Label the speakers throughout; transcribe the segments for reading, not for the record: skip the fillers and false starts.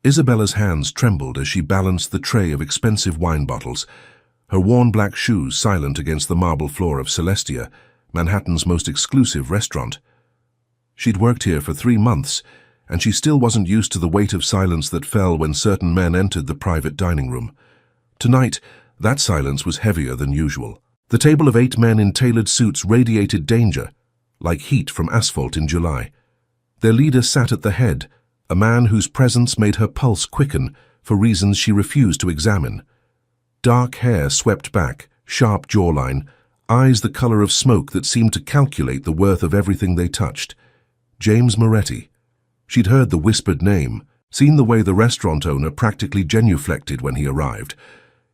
Speaker 1: Isabella's hands trembled as she balanced the tray of expensive wine bottles, her worn black shoes silent against the marble floor of Celestia, Manhattan's most exclusive restaurant. She'd worked here for 3 months, and she still wasn't used to the weight of silence that fell when certain men entered the private dining room. Tonight, that silence was heavier than usual. The table of 8 men in tailored suits radiated danger, like heat from asphalt in July. Their leader sat at the head, a man whose presence made her pulse quicken for reasons she refused to examine. Dark hair swept back, sharp jawline, eyes the color of smoke that seemed to calculate the worth of everything they touched. James Moretti. She'd heard the whispered name, seen the way the restaurant owner practically genuflected when he arrived.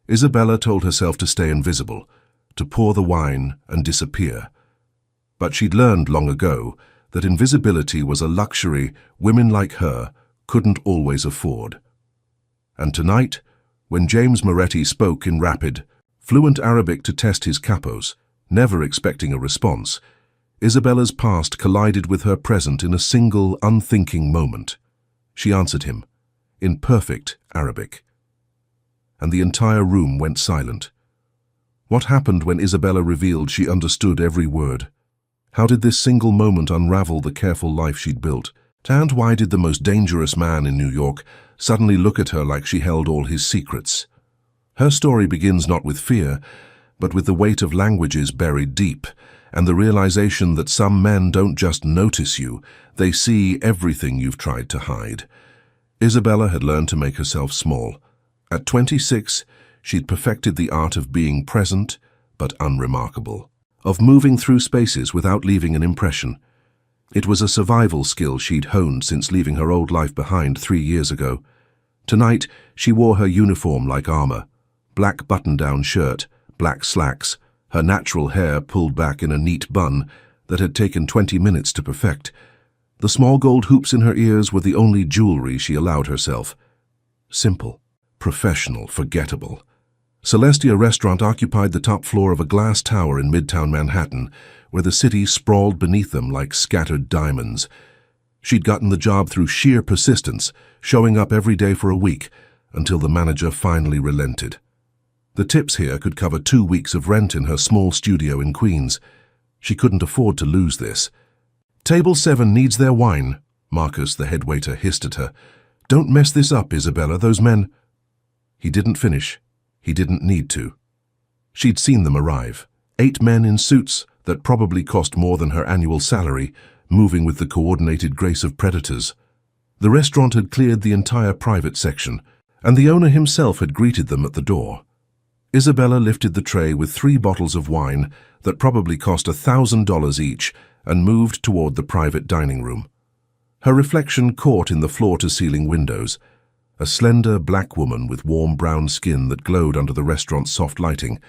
Speaker 1: Isabella told herself to stay invisible, to pour the wine and disappear. But she'd learned long ago that invisibility was a luxury women like her couldn't always afford. And tonight, when James Moretti spoke in rapid, fluent Arabic to test his capos, never expecting a response, Isabella's past collided with her present in a single, unthinking moment. She answered him, in perfect Arabic. And the entire room went silent. What happened when Isabella revealed she understood every word? How did this single moment unravel the careful life she'd built? And why did the most dangerous man in New York suddenly look at her like she held all his secrets? Her story begins not with fear, but with the weight of languages buried deep, and the realization that some men don't just notice you, they see everything you've tried to hide. Isabella had learned to make herself small. At 26, she'd perfected the art of being present but unremarkable, of moving through spaces without leaving an impression. It was a survival skill she'd honed since leaving her old life behind 3 years ago. Tonight, she wore her uniform like armor, black button-down shirt, black slacks, her natural hair pulled back in a neat bun that had taken 20 minutes to perfect. The small gold hoops in her ears were the only jewelry she allowed herself. Simple, professional, forgettable. Celestia Restaurant occupied the top floor of a glass tower in Midtown Manhattan, where the city sprawled beneath them like scattered diamonds. She'd gotten the job through sheer persistence, showing up every day for a week, until the manager finally relented. The tips here could cover 2 weeks of rent in her small studio in Queens. She couldn't afford to lose this. "Table 7 needs their wine," Marcus, the head waiter, hissed at her. "Don't mess this up, Isabella, those men—" He didn't finish. He didn't need to. She'd seen them arrive. 8 men in suits that probably cost more than her annual salary, moving with the coordinated grace of predators. The restaurant had cleared the entire private section, and the owner himself had greeted them at the door. Isabella lifted the tray with 3 bottles of wine that probably cost $1,000 each and moved toward the private dining room. Her reflection caught in the floor-to-ceiling windows, a slender black woman with warm brown skin that glowed under the restaurant's soft lighting,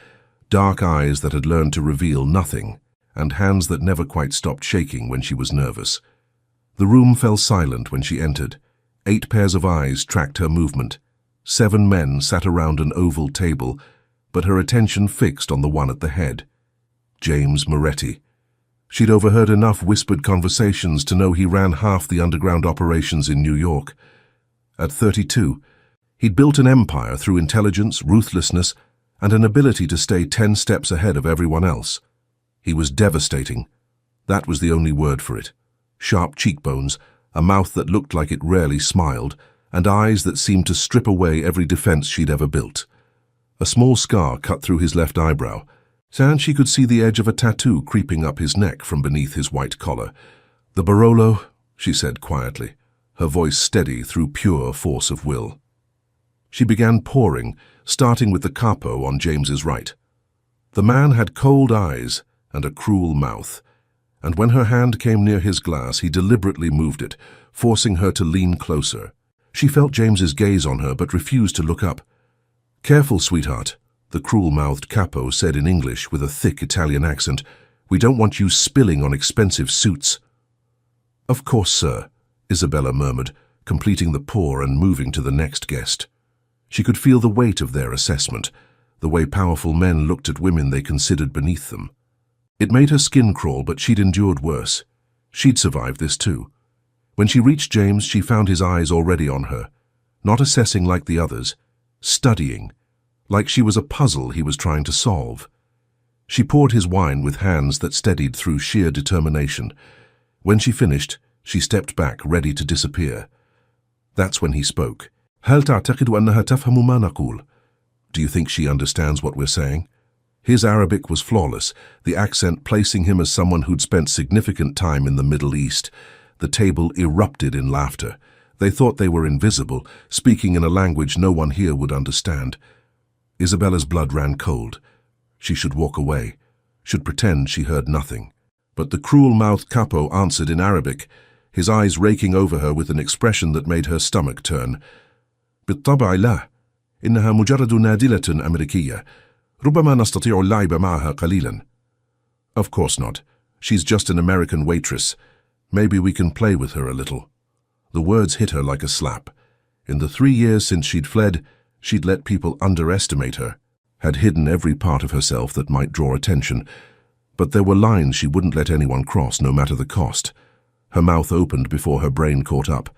Speaker 1: dark eyes that had learned to reveal nothing, and hands that never quite stopped shaking when she was nervous. The room fell silent when she entered. 8 pairs of eyes tracked her movement. 7 men sat around an oval table, but her attention fixed on the one at the head, James Moretti. She'd overheard enough whispered conversations to know he ran half the underground operations in New York. At 32, he'd built an empire through intelligence, ruthlessness, and an ability to stay 10 steps ahead of everyone else. He was devastating. That was the only word for it. Sharp cheekbones, a mouth that looked like it rarely smiled, and eyes that seemed to strip away every defense she'd ever built. A small scar cut through his left eyebrow, and she could see the edge of a tattoo creeping up his neck from beneath his white collar. "The Barolo," she said quietly, her voice steady through pure force of will. She began pouring, starting with the capo on James's right. The man had cold eyes and a cruel mouth, and when her hand came near his glass, he deliberately moved it, forcing her to lean closer. She felt James's gaze on her but refused to look up. "Careful, sweetheart," the cruel-mouthed capo said in English with a thick Italian accent. "We don't want you spilling on expensive suits." "Of course, sir," Isabella murmured, completing the pour and moving to the next guest. She could feel the weight of their assessment, the way powerful men looked at women they considered beneath them. It made her skin crawl, but she'd endured worse. She'd survived this too. When she reached James, she found his eyes already on her. not assessing like the others, studying, like she was a puzzle he was trying to solve. She poured his wine with hands that steadied through sheer determination. When she finished, she stepped back, ready to disappear. That's when he spoke. هل تعتقد أنها تفهم ما نقول? Do you think she understands what we're saying? His Arabic was flawless, the accent placing him as someone who'd spent significant time in the Middle East. The table erupted in laughter. They thought they were invisible, speaking in a language no one here would understand. Isabella's blood ran cold. She should walk away, should pretend she heard nothing. But the cruel-mouthed capo answered in Arabic, his eyes raking over her with an expression that made her stomach turn. بالطبع لا. إنها مجرد نادلة أمريكية. ربما نستطيع اللعب معها قليلا. Of course not. She's just an American waitress. Maybe we can play with her a little. The words hit her like a slap. In the 3 years since she'd fled, she'd let people underestimate her, had hidden every part of herself that might draw attention. But there were lines she wouldn't let anyone cross, no matter the cost. Her mouth opened before her brain caught up.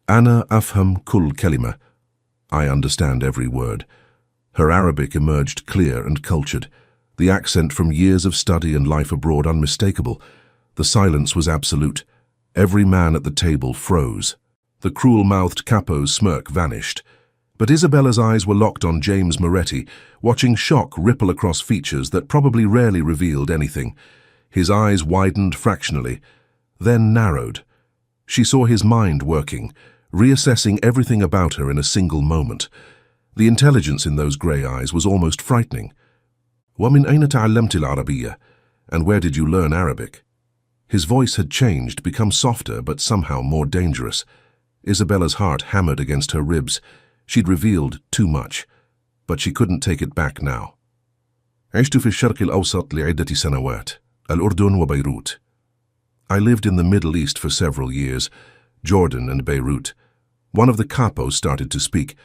Speaker 1: Ana afham kul kelima. I understand every word. Her Arabic emerged clear and cultured, the accent from years of study and life abroad unmistakable. The silence was absolute. Every man at the table froze. The cruel-mouthed capo's smirk vanished. But Isabella's eyes were locked on James Moretti, watching shock ripple across features that probably rarely revealed anything. His eyes widened fractionally, then narrowed. She saw his mind working, reassessing everything about her in a single moment. The intelligence in those grey eyes was almost frightening. وَمِنْ أَيْنَ تَعَلَّمْتِ الْعَرَبِيَّةَ? And where did you learn Arabic? His voice had changed, become softer, but somehow more dangerous. Isabella's heart hammered against her ribs. She'd revealed too much, but she couldn't take it back now. عشت في الشرق الأوسط لعدة سنوات. الأردن وبيروت. I lived in the Middle East for several years, Jordan and Beirut. One of the capos started to speak,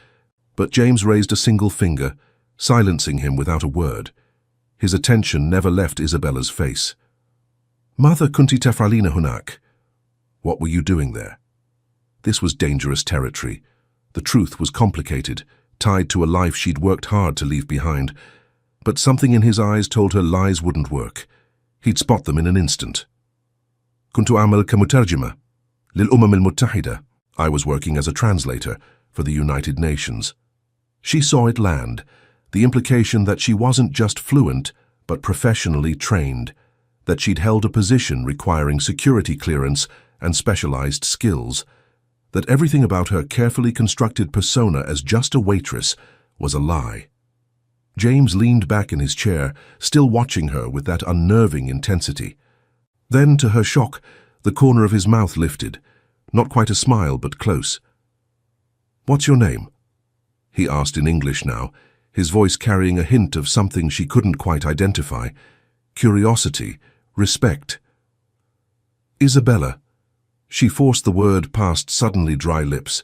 Speaker 1: but James raised a single finger, silencing him without a word. His attention never left Isabella's face. ماذا كنت تفعلين هناك? What were you doing there? This was dangerous territory. The truth was complicated, tied to a life she'd worked hard to leave behind. But something in his eyes told her lies wouldn't work. He'd spot them in an instant. كنت أعمل كمترجمة للأمم المتحدة. I was working as a translator for the United Nations. She saw it land, the implication that she wasn't just fluent, but professionally trained, that she'd held a position requiring security clearance and specialized skills, that everything about her carefully constructed persona as just a waitress was a lie. James leaned back in his chair, still watching her with that unnerving intensity. Then, to her shock, the corner of his mouth lifted, not quite a smile, but close. What's your name? He asked in English now, his voice carrying a hint of something she couldn't quite identify. Curiosity, respect. Isabella. She forced the word past suddenly dry lips.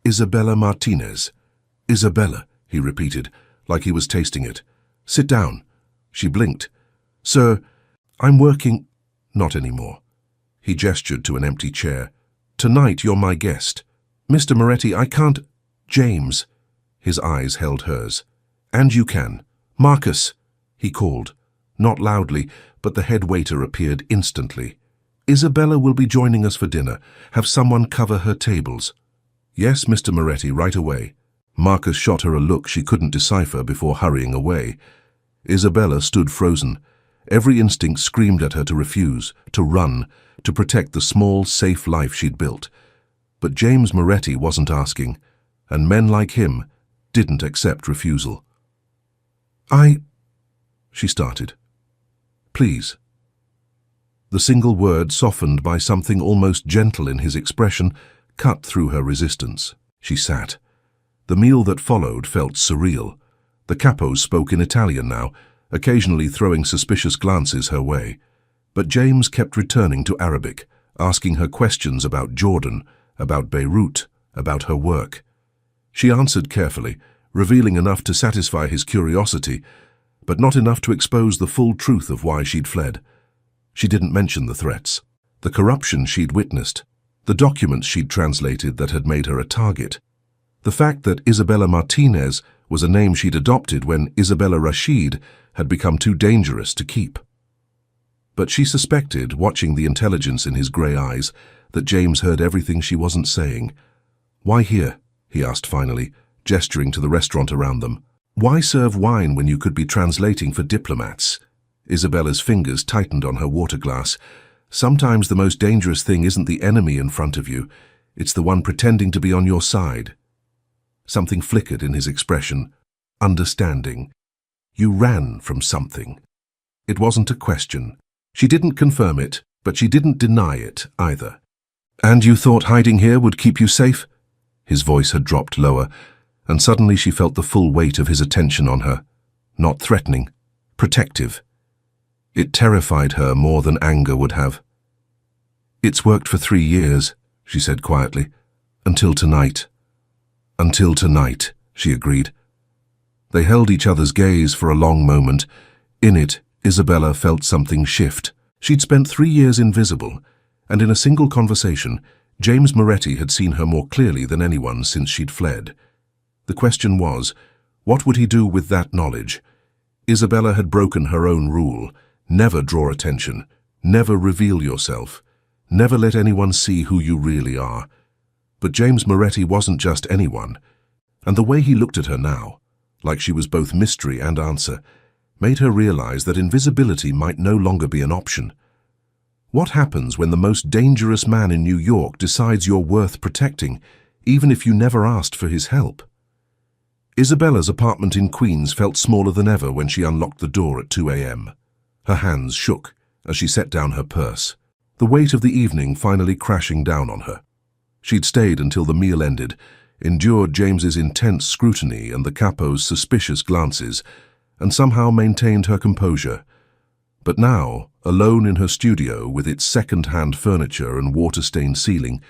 Speaker 1: Isabella Martinez. Isabella, he repeated, like he was tasting it. Sit down. She blinked. Sir, I'm working... Not anymore. He gestured to an empty chair. Tonight you're my guest. Mr. Moretti, I can't... James. His eyes held hers. And you can. Marcus, he called. Not loudly, but the head waiter appeared instantly. Isabella will be joining us for dinner. Have someone cover her tables. Yes, Mr. Moretti, right away. Marcus shot her a look she couldn't decipher before hurrying away. Isabella stood frozen. Every instinct screamed at her to refuse, to run, to protect the small, safe life she'd built. But James Moretti wasn't asking, and men like him didn't accept refusal. She started. Please. The single word, softened by something almost gentle in his expression, cut through her resistance. She sat. The meal that followed felt surreal. The capos spoke in Italian now, occasionally throwing suspicious glances her way. But James kept returning to Arabic, asking her questions about Jordan, about Beirut, about her work. She answered carefully, revealing enough to satisfy his curiosity, but not enough to expose the full truth of why she'd fled. She didn't mention the threats, the corruption she'd witnessed, the documents she'd translated that had made her a target. The fact that Isabella Martinez was a name she'd adopted when Isabella Rashid had become too dangerous to keep. But she suspected, watching the intelligence in his grey eyes, that James heard everything she wasn't saying. "Why here?" he asked finally, gesturing to the restaurant around them. "Why serve wine when you could be translating for diplomats?" Isabella's fingers tightened on her water glass. "Sometimes the most dangerous thing isn't the enemy in front of you, it's the one pretending to be on your side." Something flickered in his expression. Understanding. "You ran from something." It wasn't a question. She didn't confirm it, but she didn't deny it either. "And you thought hiding here would keep you safe?" His voice had dropped lower, and suddenly she felt the full weight of his attention on her. Not threatening, protective. It terrified her more than anger would have. "It's worked for 3 years," she said quietly. "Until tonight." "Until tonight," she agreed. They held each other's gaze for a long moment. In it, Isabella felt something shift. She'd spent 3 years invisible, and in a single conversation, James Moretti had seen her more clearly than anyone since she'd fled. The question was, what would he do with that knowledge? Isabella had broken her own rule: never draw attention, never reveal yourself, never let anyone see who you really are. But James Moretti wasn't just anyone, and the way he looked at her now, like she was both mystery and answer, made her realize that invisibility might no longer be an option. What happens when the most dangerous man in New York decides you're worth protecting, even if you never asked for his help? Isabella's apartment in Queens felt smaller than ever when she unlocked the door at 2 a.m. Her hands shook as she set down her purse, the weight of the evening finally crashing down on her. She'd stayed until the meal ended, endured James's intense scrutiny and the Capos' suspicious glances, and somehow maintained her composure. But now, alone in her studio with its second-hand furniture and water-stained ceiling,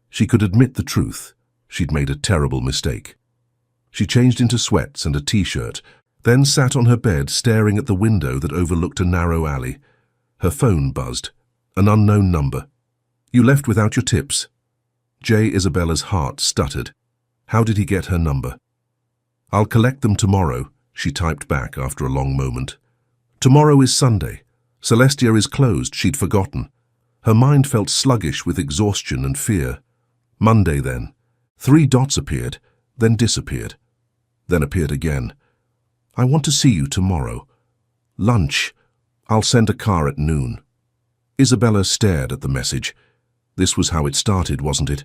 Speaker 1: she could admit the truth. She'd made a terrible mistake. She changed into sweats and a t-shirt, then sat on her bed staring at the window that overlooked a narrow alley. Her phone buzzed. An unknown number. "You left without your tips." Isabella's heart stuttered. How did he get her number? "I'll collect them tomorrow," she typed back after a long moment. Tomorrow is Sunday. Celestia is closed, she'd forgotten. Her mind felt sluggish with exhaustion and fear. Monday then. 3 dots appeared, then disappeared. Then appeared again. "I want to see you tomorrow. Lunch. I'll send a car at noon." Isabella stared at the message. This was how it started, wasn't it?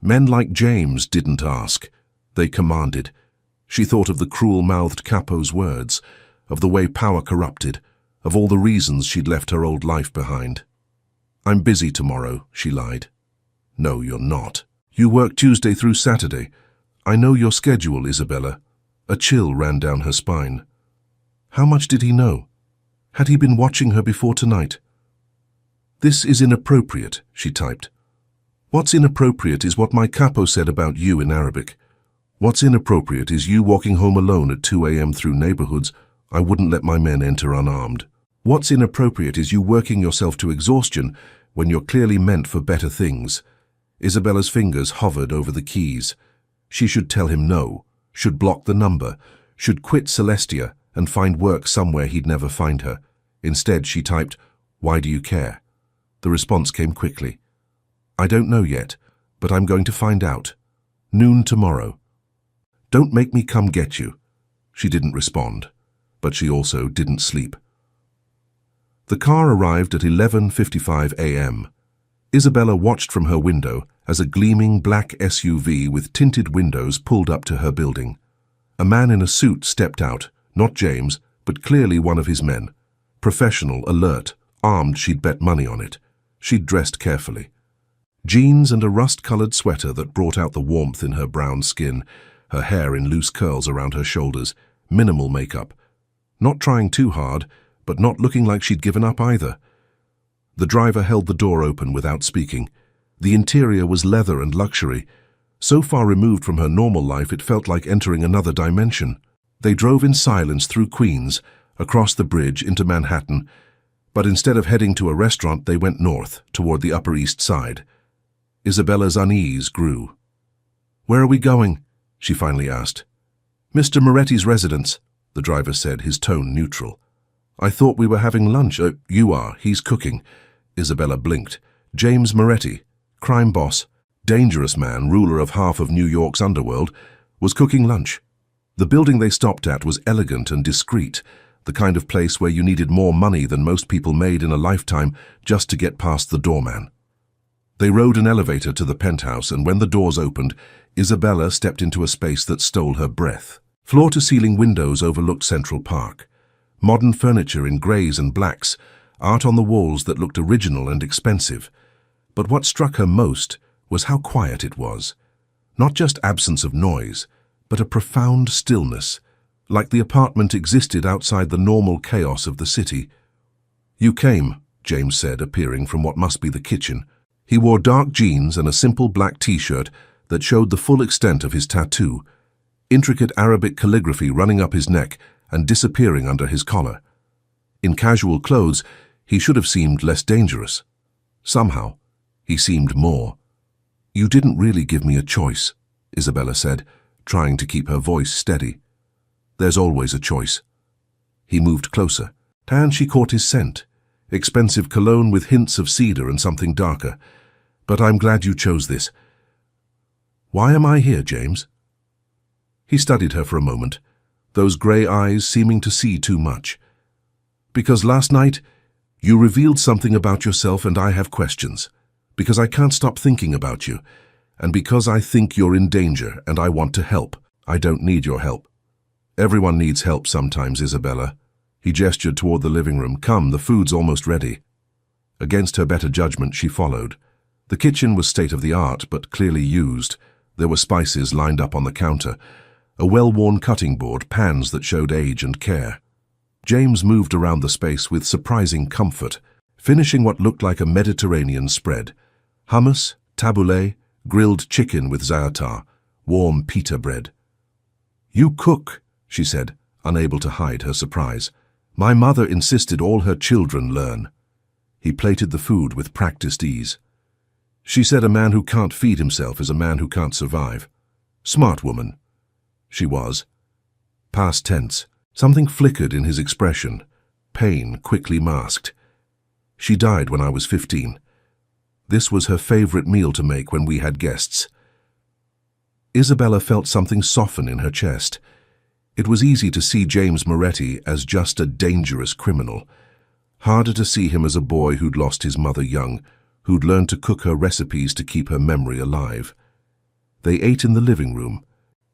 Speaker 1: Men like James didn't ask. They commanded. She thought of the cruel-mouthed Capos' words, of the way power corrupted, of all the reasons she'd left her old life behind. "I'm busy tomorrow," she lied. "No, you're not. You work Tuesday through Saturday. I know your schedule, Isabella." A chill ran down her spine. How much did he know? Had he been watching her before tonight? "This is inappropriate," she typed. "What's inappropriate is what my capo said about you in Arabic. What's inappropriate is you walking home alone at 2 a.m. through neighborhoods I wouldn't let my men enter unarmed. What's inappropriate is you working yourself to exhaustion when you're clearly meant for better things." Isabella's fingers hovered over the keys. She should tell him no, should block the number, should quit Celestia and find work somewhere he'd never find her. Instead, she typed, "Why do you care?" The response came quickly. "I don't know yet, but I'm going to find out. Noon tomorrow. Don't make me come get you." She didn't respond, but she also didn't sleep. The car arrived at 11:55 a.m. Isabella watched from her window as a gleaming black SUV with tinted windows pulled up to her building. A man in a suit stepped out, not James, but clearly one of his men. Professional, alert, armed, she'd bet money on it. She'd dressed carefully. Jeans and a rust-colored sweater that brought out the warmth in her brown skin, her hair in loose curls around her shoulders, minimal makeup. Not trying too hard, but not looking like she'd given up either. The driver held the door open without speaking. The interior was leather and luxury. So far removed from her normal life, it felt like entering another dimension. They drove in silence through Queens, across the bridge into Manhattan, but instead of heading to a restaurant, they went north, toward the Upper East Side. Isabella's unease grew. "Where are we going?" she finally asked. "Mr. Moretti's residence," the driver said, his tone neutral. "I thought we were having lunch." You are. He's cooking." Isabella blinked. James Moretti, crime boss, dangerous man, ruler of half of New York's underworld, was cooking lunch. The building they stopped at was elegant and discreet, the kind of place where you needed more money than most people made in a lifetime just to get past the doorman. They rode an elevator to the penthouse, and when the doors opened, Isabella stepped into a space that stole her breath. Floor-to-ceiling windows overlooked Central Park. Modern furniture in greys and blacks, art on the walls that looked original and expensive. But what struck her most was how quiet it was. Not just absence of noise, but a profound stillness, like the apartment existed outside the normal chaos of the city. "You came," James said, appearing from what must be the kitchen. He wore dark jeans and a simple black t-shirt that showed the full extent of his tattoo, intricate Arabic calligraphy running up his neck and disappearing under his collar. In casual clothes, he should have seemed less dangerous. Somehow, he seemed more. "You didn't really give me a choice," Isabella said, trying to keep her voice steady. "There's always a choice." He moved closer, and she caught his scent, expensive cologne with hints of cedar and something darker. "But I'm glad you chose this." "Why am I here, James?" He studied her for a moment, those grey eyes seeming to see too much. "Because last night, you revealed something about yourself and I have questions. Because I can't stop thinking about you. And because I think you're in danger and I want to help. I don't need your help." "Everyone needs help sometimes, Isabella." He gestured toward the living room. "Come, the food's almost ready." Against her better judgment, she followed. The kitchen was state-of-the-art, but clearly used. There were spices lined up on the counter, a well-worn cutting board, pans that showed age and care. James moved around the space with surprising comfort, finishing what looked like a Mediterranean spread. Hummus, tabbouleh, grilled chicken with za'atar, warm pita bread. "You cook," she said, unable to hide her surprise. "My mother insisted all her children learn." He plated the food with practiced ease. "She said a man who can't feed himself is a man who can't survive." "Smart woman." She was. Past tense. Something flickered in his expression. Pain quickly masked. "She died when I was 15. This was her favorite meal to make when we had guests." Isabella felt something soften in her chest. It was easy to see James Moretti as just a dangerous criminal. Harder to see him as a boy who'd lost his mother young, who'd learned to cook her recipes to keep her memory alive. They ate in the living room,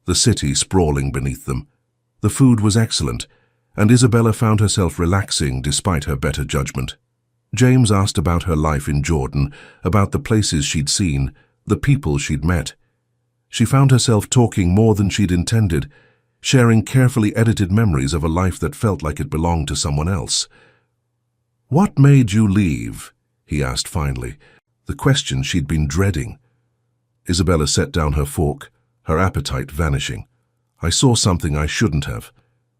Speaker 1: the city sprawling beneath them. The food was excellent, and Isabella found herself relaxing despite her better judgment. James asked about her life in Jordan, about the places she'd seen, the people she'd met. She found herself talking more than she'd intended, sharing carefully edited memories of a life that felt like it belonged to someone else. "What made you leave?" he asked finally, the question she'd been dreading. Isabella set down her fork, her appetite vanishing. "I saw something I shouldn't have.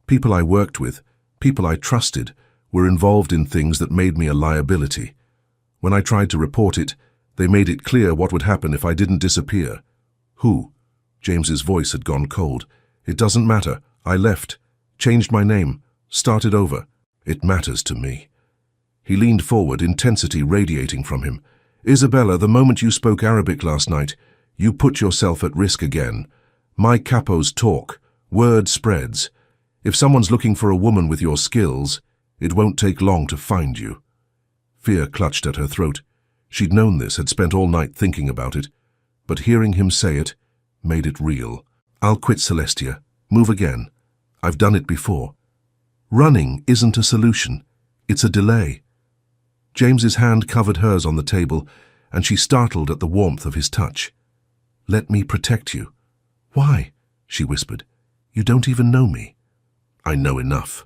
Speaker 1: People I worked with, people I trusted, were involved in things that made me a liability. When I tried to report it, they made it clear what would happen if I didn't disappear." "Who?" James's voice had gone cold. "It doesn't matter. I left, changed my name, started over. It matters to me." He leaned forward, intensity radiating from him. "Isabella, the moment you spoke Arabic last night, you put yourself at risk again. My capos talk. Word spreads. If someone's looking for a woman with your skills, it won't take long to find you." Fear clutched at her throat. She'd known this, had spent all night thinking about it. But hearing him say it made it real. "I'll quit Celestia. Move again. I've done it before." Running isn't a solution. It's a delay. James's hand covered hers on the table, and she startled at the warmth of his touch. "Let me protect you." "Why?" she whispered. "You don't even know me." "I know enough."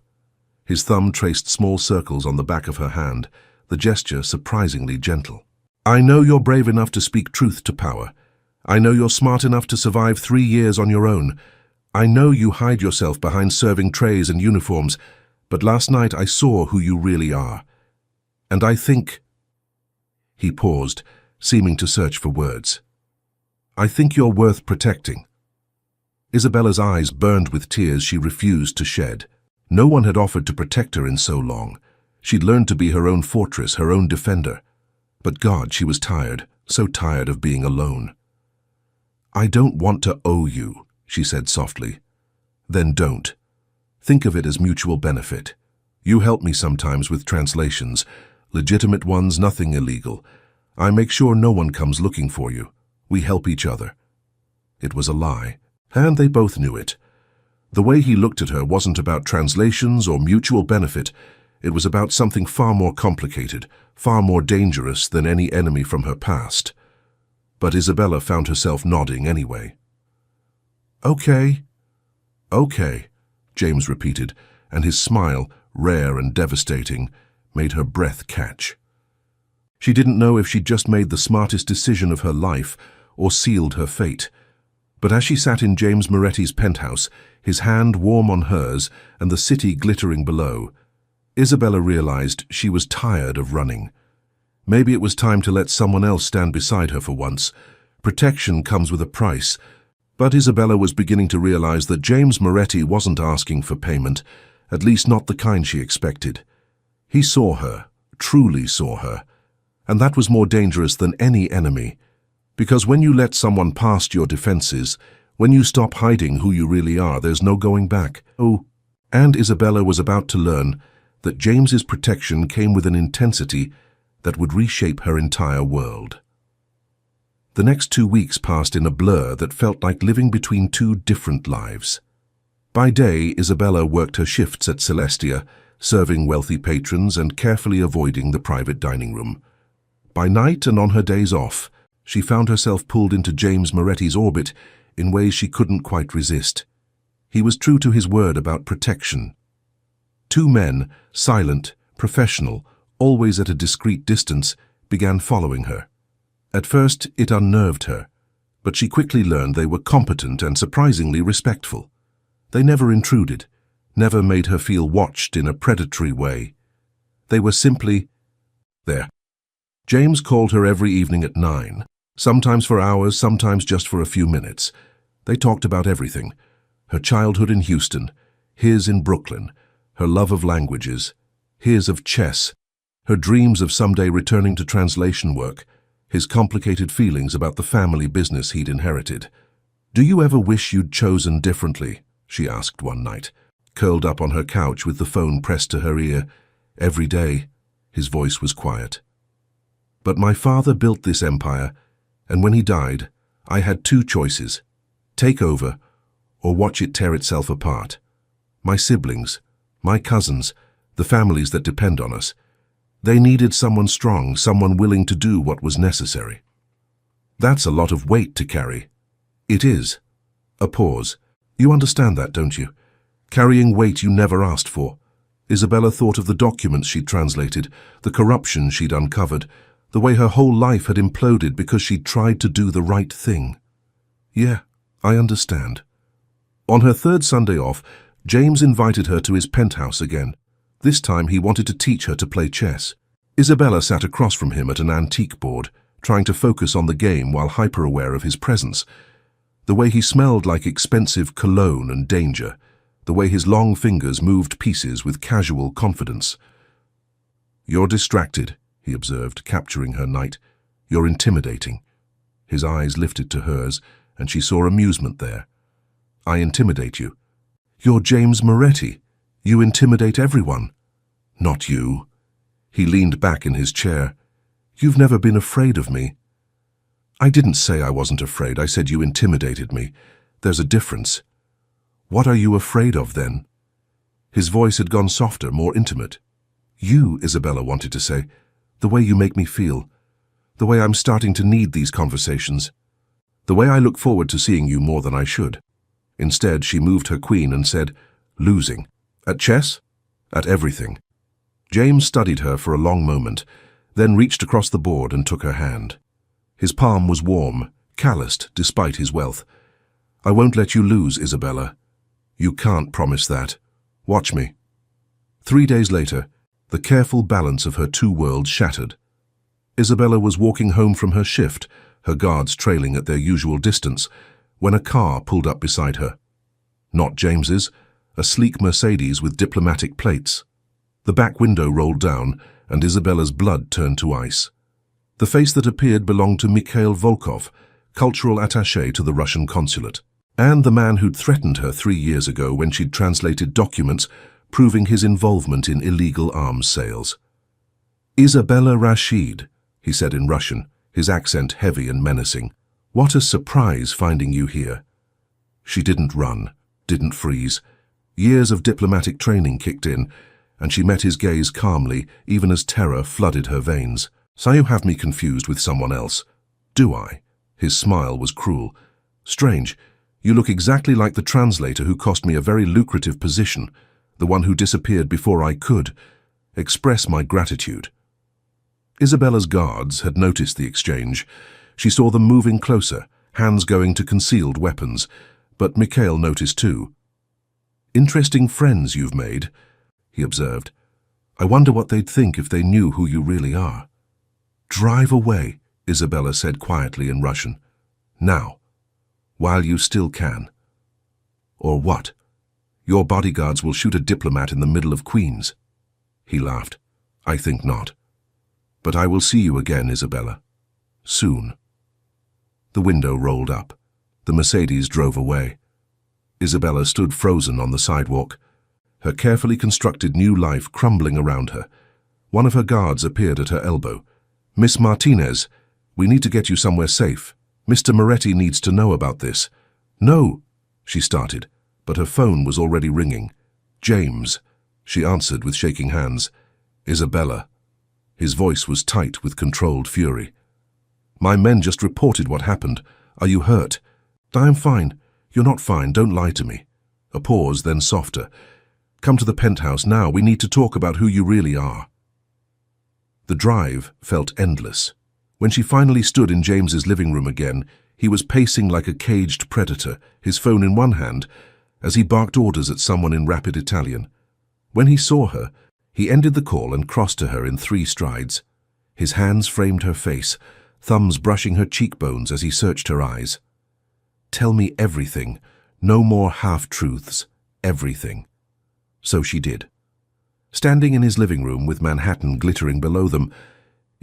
Speaker 1: His thumb traced small circles on the back of her hand, the gesture surprisingly gentle. "I know you're brave enough to speak truth to power. I know you're smart enough to survive 3 years on your own. I know you hide yourself behind serving trays and uniforms, but last night I saw who you really are. And I think—" He paused, seeming to search for words. "I think you're worth protecting." Isabella's eyes burned with tears she refused to shed. No one had offered to protect her in so long. She'd learned to be her own fortress, her own defender. But God, she was tired, so tired of being alone. "I don't want to owe you," she said softly. "Then don't. Think of it as mutual benefit. You help me sometimes with translations, legitimate ones, nothing illegal. I make sure no one comes looking for you. We help each other." It was a lie, and they both knew it. The way he looked at her wasn't about translations or mutual benefit. It was about something far more complicated, far more dangerous than any enemy from her past. But Isabella found herself nodding anyway. "Okay, okay," James repeated, and his smile, rare and devastating, made her breath catch. She didn't know if she'd just made the smartest decision of her life or sealed her fate. But as she sat in James Moretti's penthouse, his hand warm on hers and the city glittering below, Isabella realized she was tired of running. Maybe it was time to let someone else stand beside her for once. Protection comes with a price, but Isabella was beginning to realize that James Moretti wasn't asking for payment, at least not the kind she expected. He saw her, truly saw her, and that was more dangerous than any enemy. Because when you let someone past your defenses, when you stop hiding who you really are, there's no going back. Oh, and Isabella was about to learn that James's protection came with an intensity that would reshape her entire world. The next 2 weeks passed in a blur that felt like living between two different lives. By day, Isabella worked her shifts at Celestia, serving wealthy patrons and carefully avoiding the private dining room. By night and on her days off, she found herself pulled into James Moretti's orbit in ways she couldn't quite resist. He was true to his word about protection. Two men, silent, professional, always at a discreet distance, began following her. At first, it unnerved her, but she quickly learned they were competent and surprisingly respectful. They never intruded, never made her feel watched in a predatory way. They were simply there. James called her every evening at 9, sometimes for hours, sometimes just for a few minutes. They talked about everything: her childhood in Houston, his in Brooklyn, her love of languages, his of chess, her dreams of someday returning to translation work, his complicated feelings about the family business he'd inherited. "Do you ever wish you'd chosen differently?" she asked one night, curled up on her couch with the phone pressed to her ear. "Every day," his voice was quiet. "But my father built this empire, and when he died, I had two choices: take over or watch it tear itself apart. My siblings, my cousins, the families that depend on us, they needed someone strong, someone willing to do what was necessary." "That's a lot of weight to carry." "It is." A pause. "You understand that, don't you? Carrying weight you never asked for." Isabella thought of the documents she'd translated, the corruption she'd uncovered, the way her whole life had imploded because she'd tried to do the right thing. "Yeah, I understand." On her third Sunday off, James invited her to his penthouse again. This time he wanted to teach her to play chess. Isabella sat across from him at an antique board, trying to focus on the game while hyper-aware of his presence. The way he smelled like expensive cologne and danger, the way his long fingers moved pieces with casual confidence. "You're distracted," he observed, capturing her knight. "You're intimidating." His eyes lifted to hers, and she saw amusement there. "I intimidate you." "You're James Moretti. You intimidate everyone." "Not you." He leaned back in his chair. "You've never been afraid of me." "I didn't say I wasn't afraid. I said you intimidated me. There's a difference." "What are you afraid of, then?" His voice had gone softer, more intimate. "You," Isabella wanted to say. "The way you make me feel. The way I'm starting to need these conversations. The way I look forward to seeing you more than I should." Instead, she moved her queen and said, "Losing. At chess? At everything." James studied her for a long moment, then reached across the board and took her hand. His palm was warm, calloused despite his wealth. "I won't let you lose, Isabella." "You can't promise that. Watch me." 3 days later, the careful balance of her two worlds shattered. Isabella was walking home from her shift, her guards trailing at their usual distance, when a car pulled up beside her. Not James's, a sleek Mercedes with diplomatic plates. The back window rolled down, and Isabella's blood turned to ice. The face that appeared belonged to Mikhail Volkov, cultural attaché to the Russian consulate, and the man who'd threatened her 3 years ago when she'd translated documents proving his involvement in illegal arms sales. "Isabella Rashid," he said in Russian, his accent heavy and menacing. "What a surprise finding you here." She didn't run, didn't freeze. Years of diplomatic training kicked in, and she met his gaze calmly, even as terror flooded her veins. "So you have me confused with someone else, do I?" His smile was cruel. "Strange. You look exactly like the translator who cost me a very lucrative position, the one who disappeared before I could express my gratitude." Isabella's guards had noticed the exchange. She saw them moving closer, hands going to concealed weapons, but Mikhail noticed too. "Interesting friends you've made," he observed. "I wonder what they'd think if they knew who you really are." "Drive away," Isabella said quietly in Russian. "Now, while you still can." "Or what? Your bodyguards will shoot a diplomat in the middle of Queens." He laughed. "I think not. But I will see you again, Isabella. Soon." The window rolled up. The Mercedes drove away. Isabella stood frozen on the sidewalk, her carefully constructed new life crumbling around her. One of her guards appeared at her elbow. "Miss Martinez, we need to get you somewhere safe. Mr. Moretti needs to know about this." "No," she started, but her phone was already ringing. "James," she answered with shaking hands. "Isabella." His voice was tight with controlled fury. "My men just reported what happened. Are you hurt?" "I'm fine." "You're not fine. Don't lie to me." A pause, then softer. "Come to the penthouse now. We need to talk about who you really are." The drive felt endless. When she finally stood in James's living room again, he was pacing like a caged predator, his phone in one hand, as he barked orders at someone in rapid Italian. When he saw her, he ended the call and crossed to her in 3 strides. His hands framed her face, thumbs brushing her cheekbones as he searched her eyes. "Tell me everything. No more half-truths. Everything." So she did. Standing in his living room with Manhattan glittering below them,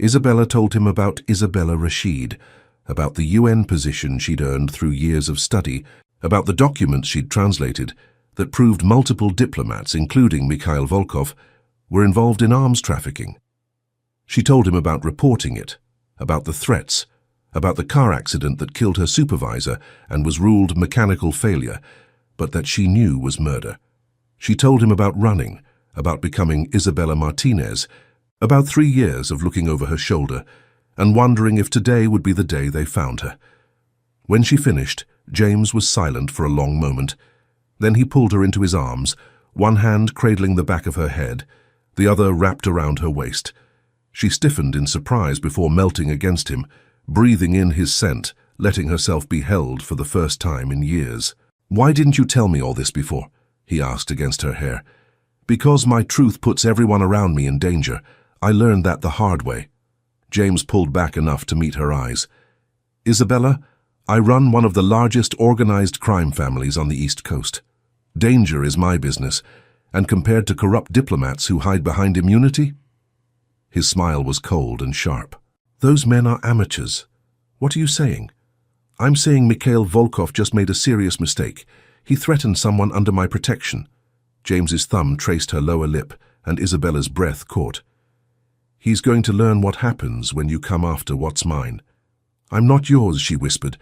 Speaker 1: Isabella told him about Isabella Rashid, about the UN position she'd earned through years of study, about the documents she'd translated that proved multiple diplomats, including Mikhail Volkov, were involved in arms trafficking. She told him about reporting it, about the threats, about the car accident that killed her supervisor and was ruled mechanical failure, but that she knew was murder. She told him about running, about becoming Isabella Martinez, about 3 years of looking over her shoulder and wondering if today would be the day they found her. When she finished, James was silent for a long moment. Then he pulled her into his arms, one hand cradling the back of her head, the other wrapped around her waist. She stiffened in surprise before melting against him, breathing in his scent, letting herself be held for the first time in years. "Why didn't you tell me all this before?" he asked against her hair. "Because my truth puts everyone around me in danger. I learned that the hard way." James pulled back enough to meet her eyes. "Isabella, I run one of the largest organized crime families on the East Coast. Danger is my business, and compared to corrupt diplomats who hide behind immunity?" His smile was cold and sharp. "Those men are amateurs. What are you saying?" "I'm saying Mikhail Volkov just made a serious mistake. He threatened someone under my protection." James's thumb traced her lower lip, and Isabella's breath caught. "He's going to learn what happens when you come after what's mine." "I'm not yours," she whispered,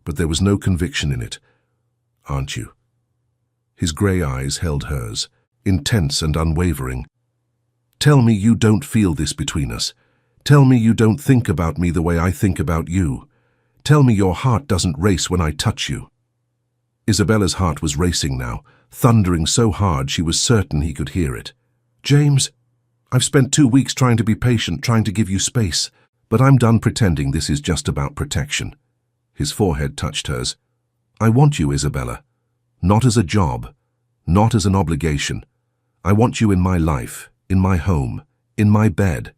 Speaker 1: but there was no conviction in it. "Aren't you?" His grey eyes held hers, intense and unwavering. "Tell me you don't feel this between us. Tell me you don't think about me the way I think about you. Tell me your heart doesn't race when I touch you." Isabella's heart was racing now, thundering so hard she was certain he could hear it. "James, I've spent 2 weeks trying to be patient, trying to give you space, but I'm done pretending this is just about protection." His forehead touched hers. "I want you, Isabella. Not as a job, not as an obligation. I want you in my life, in my home, in my bed.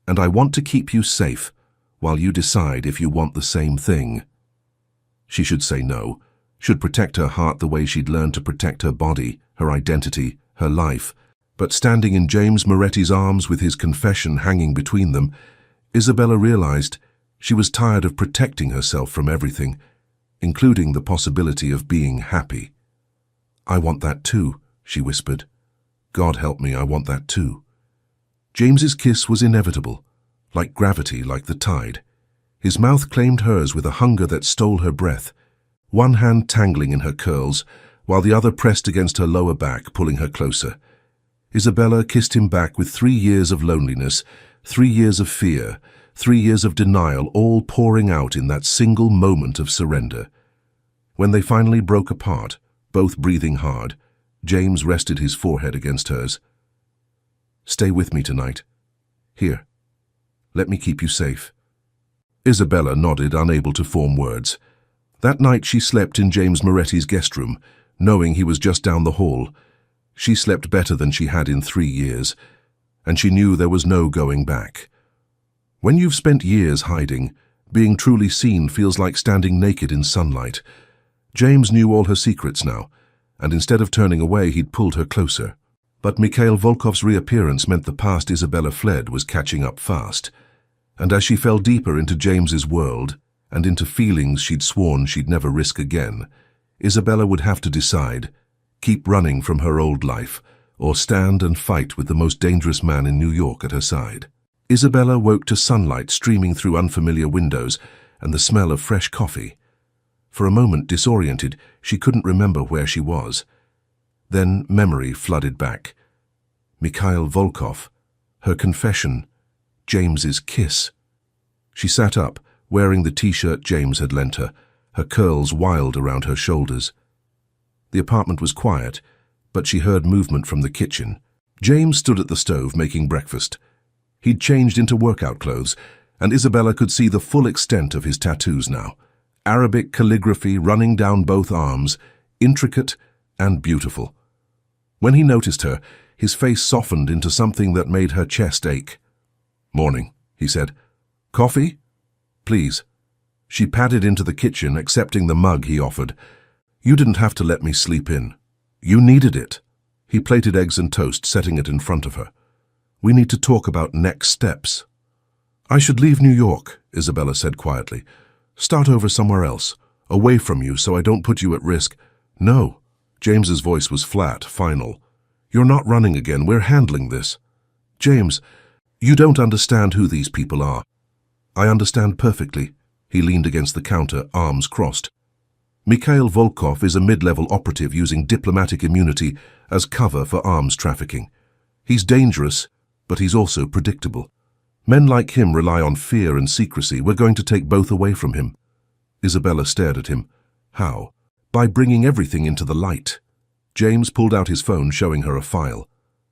Speaker 1: And I want to keep you safe while you decide if you want the same thing." She should say no, should protect her heart the way she'd learned to protect her body, her identity, her life. But standing in James Moretti's arms with his confession hanging between them, Isabella realized she was tired of protecting herself from everything, including the possibility of being happy. "I want that too," she whispered. "God help me, I want that too." James's kiss was inevitable, like gravity, like the tide. His mouth claimed hers with a hunger that stole her breath, one hand tangling in her curls, while the other pressed against her lower back, pulling her closer. Isabella kissed him back with 3 years of loneliness, 3 years of fear, 3 years of denial, all pouring out in that single moment of surrender. When they finally broke apart, both breathing hard, James rested his forehead against hers. "Stay with me tonight. Here. Let me keep you safe." Isabella nodded, unable to form words. That night she slept in James Moretti's guest room, knowing he was just down the hall. She slept better than she had in 3 years, and she knew there was no going back. When you've spent years hiding, being truly seen feels like standing naked in sunlight. James knew all her secrets now, and instead of turning away, he'd pulled her closer. But Mikhail Volkov's reappearance meant the past Isabella fled was catching up fast. And as she fell deeper into James's world, and into feelings she'd sworn she'd never risk again, Isabella would have to decide: keep running from her old life, or stand and fight with the most dangerous man in New York at her side. Isabella woke to sunlight streaming through unfamiliar windows and the smell of fresh coffee. For a moment, disoriented, she couldn't remember where she was. Then memory flooded back. Mikhail Volkov, her confession, James's kiss. She sat up, wearing the t-shirt James had lent her, her curls wild around her shoulders. The apartment was quiet, but she heard movement from the kitchen. James stood at the stove making breakfast. He'd changed into workout clothes, and Isabella could see the full extent of his tattoos now. Arabic calligraphy running down both arms, intricate and beautiful. When he noticed her, his face softened into something that made her chest ache. "Morning," he said. "Coffee? Please." She padded into the kitchen, accepting the mug he offered. "You didn't have to let me sleep in. You needed it." He plated eggs and toast, setting it in front of her. "We need to talk about next steps." "I should leave New York," Isabella said quietly. "Start over somewhere else, away from you so I don't put you at risk." "No." James's voice was flat, final. "You're not running again. We're handling this." "James, you don't understand who these people are." "I understand perfectly." He leaned against the counter, arms crossed. "Mikhail Volkov is a mid-level operative using diplomatic immunity as cover for arms trafficking. He's dangerous, but he's also predictable. Men like him rely on fear and secrecy. We're going to take both away from him." Isabella stared at him. "How?" "By bringing everything into the light." James pulled out his phone, showing her a file.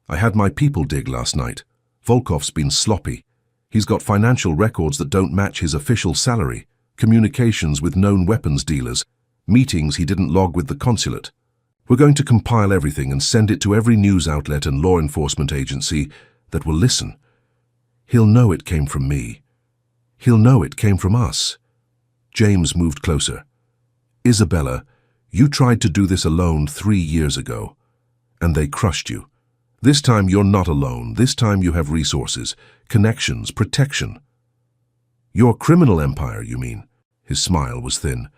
Speaker 1: "I had my people dig last night. Volkov's been sloppy. He's got financial records that don't match his official salary, communications with known weapons dealers, meetings he didn't log with the consulate. We're going to compile everything and send it to every news outlet and law enforcement agency that will listen. He'll know it came from me. He'll know it came from us." James moved closer. "Isabella, you tried to do this alone 3 years ago, and they crushed you. This time you're not alone. This time you have resources, connections, protection." "Your criminal empire, you mean?" His smile was thin.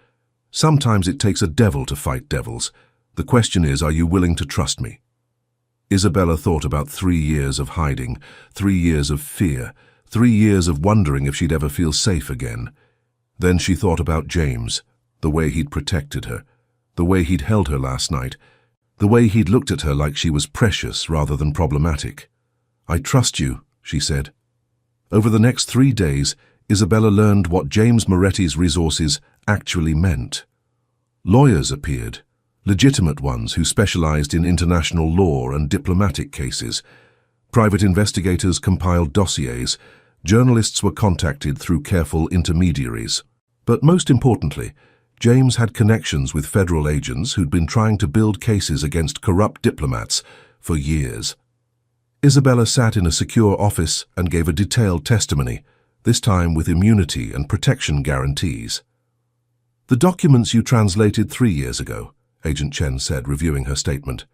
Speaker 1: "Sometimes it takes a devil to fight devils. The question is, are you willing to trust me?" Isabella thought about 3 years of hiding, 3 years of fear, 3 years of wondering if she'd ever feel safe again. Then she thought about James, the way he'd protected her, the way he'd held her last night, the way he'd looked at her like she was precious rather than problematic. "I trust you," she said. Over the next 3 days, Isabella learned what James Moretti's resources actually meant. Lawyers appeared, legitimate ones who specialized in international law and diplomatic cases. Private investigators compiled dossiers. Journalists were contacted through careful intermediaries. But most importantly, James had connections with federal agents who'd been trying to build cases against corrupt diplomats for years. Isabella sat in a secure office and gave a detailed testimony, this time with immunity and protection guarantees. The documents you translated 3 years ago, Agent Chen said, reviewing her statement.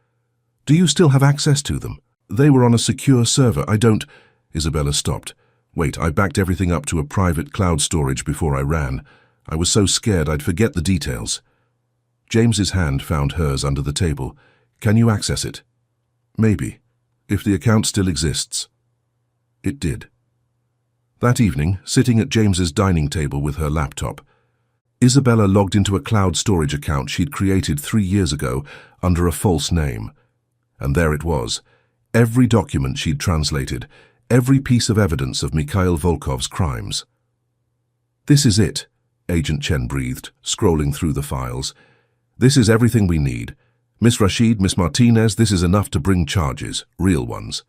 Speaker 1: Do you still have access to them? They were on a secure server. I don't... Isabella stopped. Wait, I backed everything up to a private cloud storage before I ran. I was so scared I'd forget the details. James's hand found hers under the table. Can you access it? Maybe, if the account still exists. It did. That evening, sitting at James's dining table with her laptop, Isabella logged into a cloud storage account she'd created 3 years ago under a false name. And there it was, every document she'd translated, every piece of evidence of Mikhail Volkov's crimes. This is it, Agent Chen breathed, scrolling through the files. This is everything we need. Miss Rashid, Miss Martinez, this is enough to bring charges, real ones.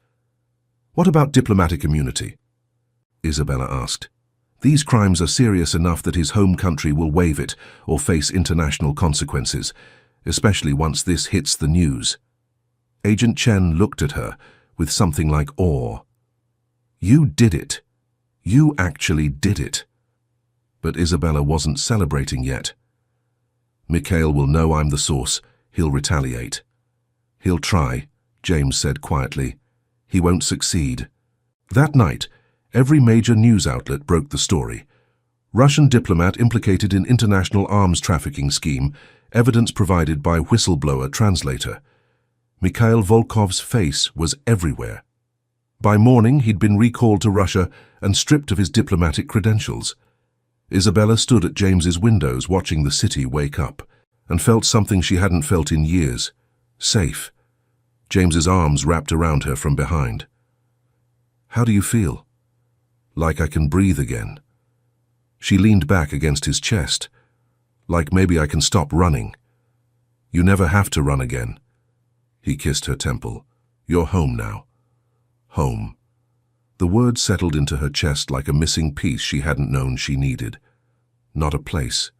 Speaker 1: What about diplomatic immunity? Isabella asked. These crimes are serious enough that his home country will waive it or face international consequences, especially once this hits the news. Agent Chen looked at her with something like awe. You did it. You actually did it. But Isabella wasn't celebrating yet. Mikhail will know I'm the source. He'll retaliate. He'll try, James said quietly. He won't succeed. That night, every major news outlet broke the story. Russian diplomat implicated in international arms trafficking scheme, evidence provided by whistleblower translator. Mikhail Volkov's face was everywhere. By morning, he'd been recalled to Russia and stripped of his diplomatic credentials. Isabella stood at James's windows watching the city wake up and felt something she hadn't felt in years. Safe. James's arms wrapped around her from behind. How do you feel? Like I can breathe again. She leaned back against his chest. Like maybe I can stop running. You never have to run again. He kissed her temple. You're home now. Home. The word settled into her chest like a missing piece she hadn't known she needed. Not a place.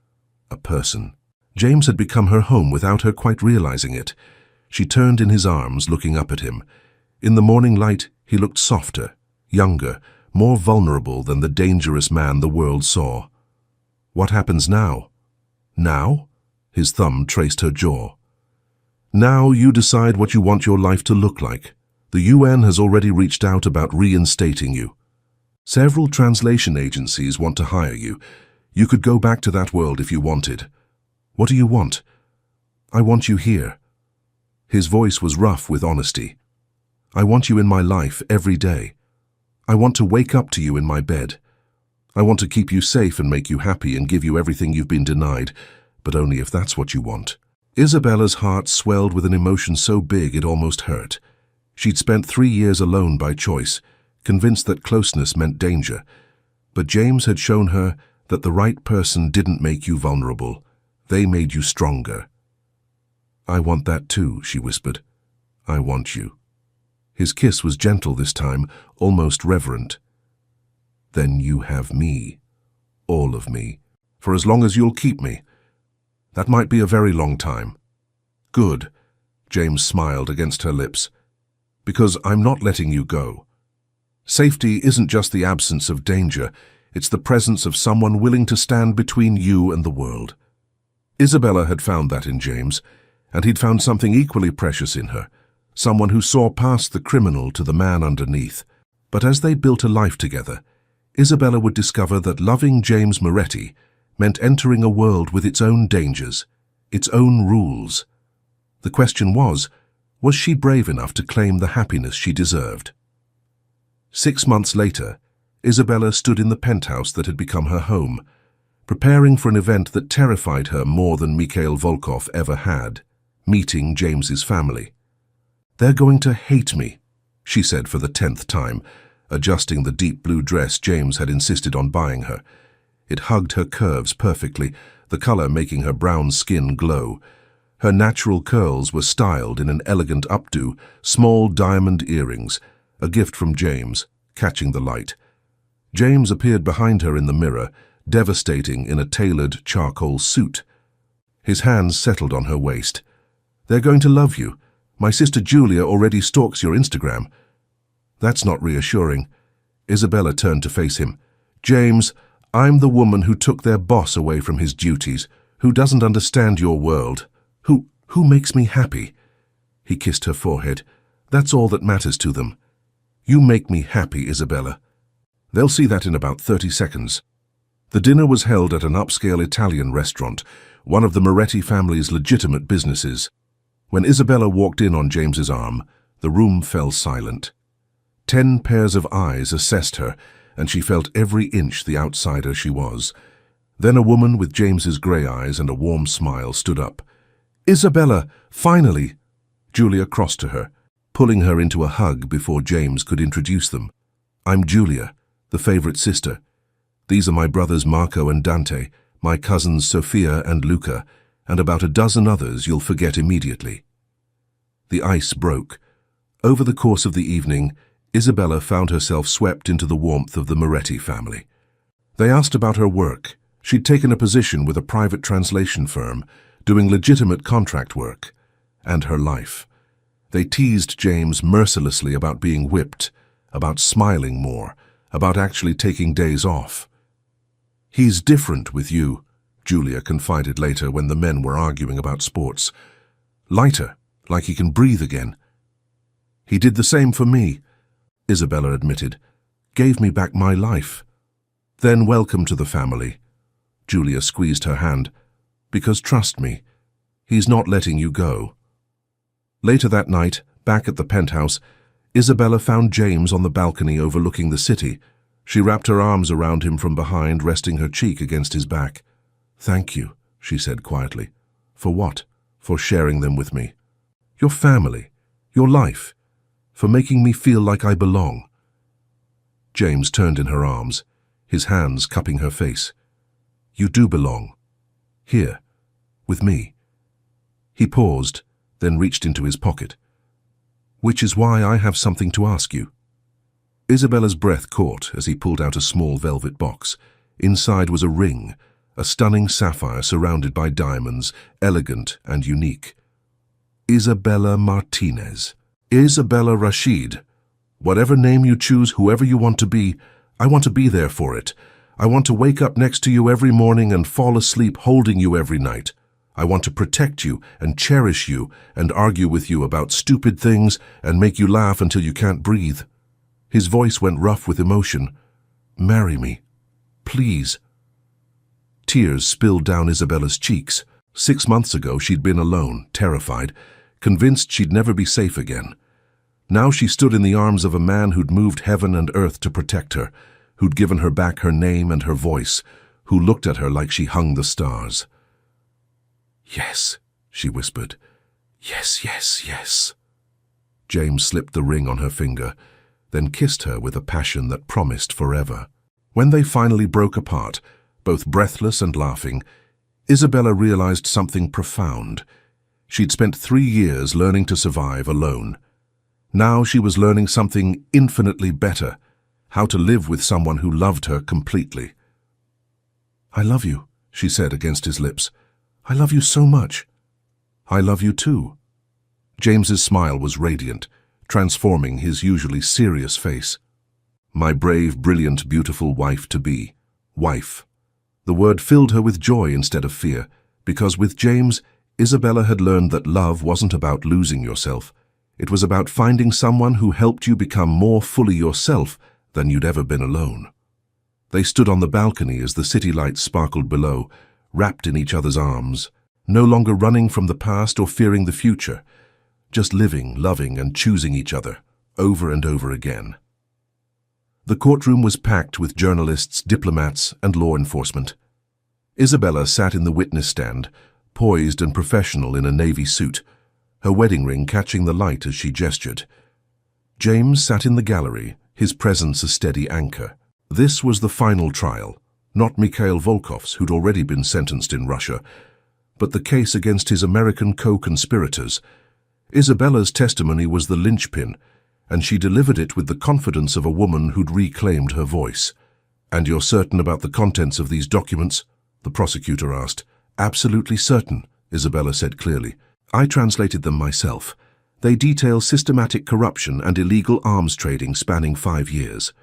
Speaker 1: A person. James had become her home without her quite realizing it. She turned in his arms, looking up at him. In the morning light, he looked softer, younger, more vulnerable than the dangerous man the world saw. What happens now? Now? His thumb traced her jaw. Now you decide what you want your life to look like. The UN has already reached out about reinstating you. Several translation agencies want to hire you. You could go back to that world if you wanted. What do you want? I want you here. His voice was rough with honesty. I want you in my life every day. I want to wake up to you in my bed. I want to keep you safe and make you happy and give you everything you've been denied, but only if that's what you want. Isabella's heart swelled with an emotion so big it almost hurt. She'd spent 3 years alone by choice, convinced that closeness meant danger. But James had shown her that the right person didn't make you vulnerable. They made you stronger. I want that too, she whispered. I want you. His kiss was gentle this time, almost reverent. Then you have me. All of me. For as long as you'll keep me. That might be a very long time. Good, James smiled against her lips. Because I'm not letting you go. Safety isn't just the absence of danger, it's the presence of someone willing to stand between you and the world. Isabella had found that in James, and he'd found something equally precious in her, someone who saw past the criminal to the man underneath. But as they built a life together, Isabella would discover that loving James Moretti meant entering a world with its own dangers, its own rules. The question was she brave enough to claim the happiness she deserved? 6 months later, Isabella stood in the penthouse that had become her home, preparing for an event that terrified her more than Mikhail Volkov ever had, meeting James's family. They're going to hate me, she said for the 10th time, adjusting the deep blue dress James had insisted on buying her. It hugged her curves perfectly, the color making her brown skin glow. Her natural curls were styled in an elegant updo, small diamond earrings, a gift from James, catching the light. James appeared behind her in the mirror, devastating in a tailored charcoal suit. His hands settled on her waist. They're going to love you. My sister Julia already stalks your Instagram. That's not reassuring. Isabella turned to face him. James, I'm the woman who took their boss away from his duties, Who doesn't understand your world? Who makes me happy? He kissed her forehead. That's all that matters to them. You make me happy, Isabella. They'll see that in about 30 seconds. The dinner was held at an upscale Italian restaurant, one of the Moretti family's legitimate businesses. When Isabella walked in on James's arm, the room fell silent. 10 pairs of eyes assessed her, and she felt every inch the outsider she was. Then a woman with James's grey eyes and a warm smile stood up. "Isabella, finally!" Julia crossed to her, pulling her into a hug before James could introduce them. "I'm Julia, the favourite sister. These are my brothers Marco and Dante, my cousins Sophia and Luca, and about a dozen others you'll forget immediately." The ice broke. Over the course of the evening, Isabella found herself swept into the warmth of the Moretti family. They asked about her work. She'd taken a position with a private translation firm, doing legitimate contract work, and her life. They teased James mercilessly about being whipped, about smiling more, about actually taking days off. "He's different with you," Julia confided later when the men were arguing about sports. "Lighter, like he can breathe again." "He did the same for me," Isabella admitted. "Gave me back my life." "Then welcome to the family." Julia squeezed her hand. "Because trust me, he's not letting you go." Later that night, back at the penthouse, Isabella found James on the balcony overlooking the city. She wrapped her arms around him from behind, resting her cheek against his back. "Thank you," she said quietly. "For what?" "For sharing them with me. Your family, your life, for making me feel like I belong." James turned in her arms, his hands cupping her face. "You do belong. Here, with me." He paused, then reached into his pocket. "Which is why I have something to ask you." Isabella's breath caught as he pulled out a small velvet box. Inside was a ring, a stunning sapphire surrounded by diamonds, elegant and unique. "Isabella Martinez. Isabella Rashid. Whatever name you choose, whoever you want to be, I want to be there for it. I want to wake up next to you every morning and fall asleep holding you every night. I want to protect you and cherish you and argue with you about stupid things and make you laugh until you can't breathe." His voice went rough with emotion. "Marry me. Please." Tears spilled down Isabella's cheeks. 6 months ago she'd been alone, terrified, convinced she'd never be safe again. Now she stood in the arms of a man who'd moved heaven and earth to protect her, who'd given her back her name and her voice, who looked at her like she hung the stars. "Yes," she whispered. "Yes, yes, yes." James slipped the ring on her finger, then kissed her with a passion that promised forever. When they finally broke apart, both breathless and laughing, Isabella realized something profound. She'd spent 3 years learning to survive alone. Now she was learning something infinitely better, how to live with someone who loved her completely. "I love you," she said against his lips. "I love you so much." "I love you too." James's smile was radiant, transforming his usually serious face. "My brave, brilliant, beautiful wife-to-be." Wife. The word filled her with joy instead of fear, because with James, Isabella had learned that love wasn't about losing yourself. It was about finding someone who helped you become more fully yourself than you'd ever been alone. They stood on the balcony as the city lights sparkled below, wrapped in each other's arms, no longer running from the past or fearing the future, just living, loving, and choosing each other, over and over again. The courtroom was packed with journalists, diplomats, and law enforcement. Isabella sat in the witness stand, poised and professional in a navy suit, her wedding ring catching the light as she gestured. James sat in the gallery, his presence a steady anchor. This was the final trial, not Mikhail Volkov's, who'd already been sentenced in Russia, but the case against his American co-conspirators. Isabella's testimony was the linchpin, and she delivered it with the confidence of a woman who'd reclaimed her voice. "And you're certain about the contents of these documents?" the prosecutor asked. "Absolutely certain," Isabella said clearly. "I translated them myself. They detail systematic corruption and illegal arms trading spanning 5 years.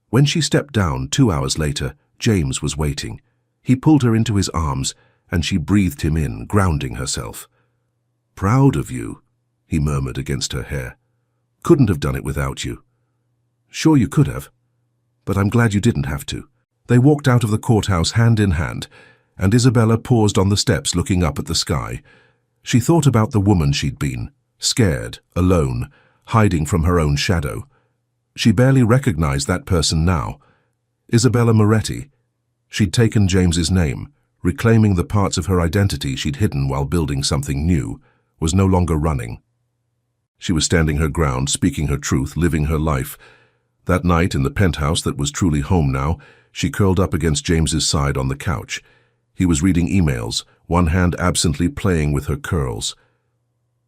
Speaker 1: When she stepped down 2 hours later, James was waiting. He pulled her into his arms, and she breathed him in, grounding herself. "Proud of you," he murmured against her hair. "Couldn't have done it without you." "Sure you could have, but I'm glad you didn't have to." They walked out of the courthouse hand in hand, and Isabella paused on the steps looking up at the sky. She thought about the woman she'd been, scared, alone, hiding from her own shadow. She barely recognized that person now. Isabella Moretti. She'd taken James's name, reclaiming the parts of her identity she'd hidden while building something new, was no longer running. She was standing her ground, speaking her truth, living her life. That night in the penthouse that was truly home now, she curled up against James's side on the couch. He was reading emails, one hand absently playing with her curls.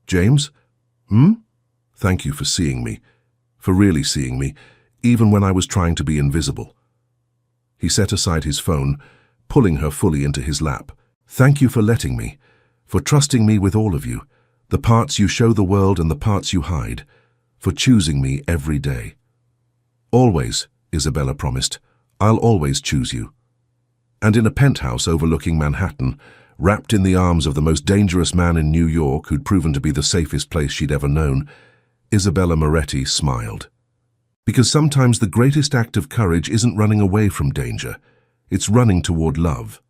Speaker 1: "James? Thank you for seeing me, for really seeing me, even when I was trying to be invisible." He set aside his phone, pulling her fully into his lap. "Thank you for letting me, for trusting me with all of you, the parts you show the world and the parts you hide, for choosing me every day." "Always," Isabella promised. "I'll always choose you." And in a penthouse overlooking Manhattan, wrapped in the arms of the most dangerous man in New York who'd proven to be the safest place she'd ever known, Isabella Moretti smiled. Because sometimes the greatest act of courage isn't running away from danger, it's running toward love.